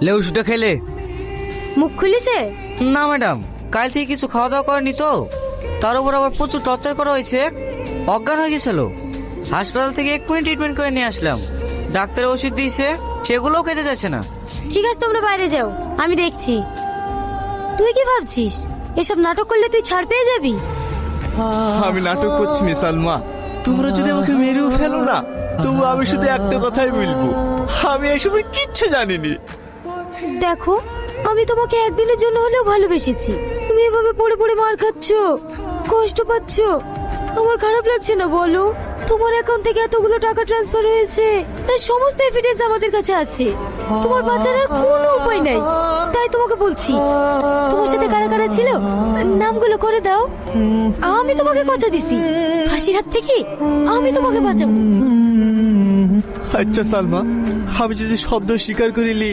লে ওষুধটা খেলে। মুখ খুলিছে? না ম্যাডাম, কাল থেকে কিছু খাওয়া দাওয়া করেনি তো, তার উপর আবার প্রচুর টর্চার করা হয়েছে, অজ্ঞান হয়ে গেছিল। হাসপাতাল থেকে এক্ষুনি ট্রিটমেন্ট করে নিয়ে আসলাম। ডাক্তারের ওষুধ দিয়েছে, সেগুলোও খেতে যাচ্ছে না। ঠিক আছে, তোমরা বাইরে যাও, আমি দেখছি। তুই কি ভাবছিস এসব নাটক করলে তুই ছাড় পেয়ে যাবি? আমি নাটক করছি না সালমা, তোমরা যদি আমাকে মেরেও ফেলো না, তবু আমি শুধু একটা কথাই বলবো, আমি এসবের কিচ্ছু জানিনি। দেখো, আমি তোমাকে একদিনের জন্য হলেও ভালোবেসেছি। তুমি এভাবে পড়ে পড়ে মার খাচ্ছ, কষ্ট পাচ্ছ, আমার খারাপ লাগছে না বলো? তোমার অ্যাকাউন্ট থেকে এতগুলো টাকা ট্রান্সফার হয়েছে, তার সমস্ত এভিডেন্স আমাদের কাছে আছে। তোমার বাঁচার আর কোনো উপায় নাই। তাই তোমাকে বলছি, তোমার সাথে কারা কারা ছিল নামগুলো করে দাও। আমি তোমাকে কথা দিছি, ফাঁসির হাত থেকে আমি তোমাকে বাঁচাবো। আচ্ছা সালমা, আমি যদি শব্দ স্বীকার করিলি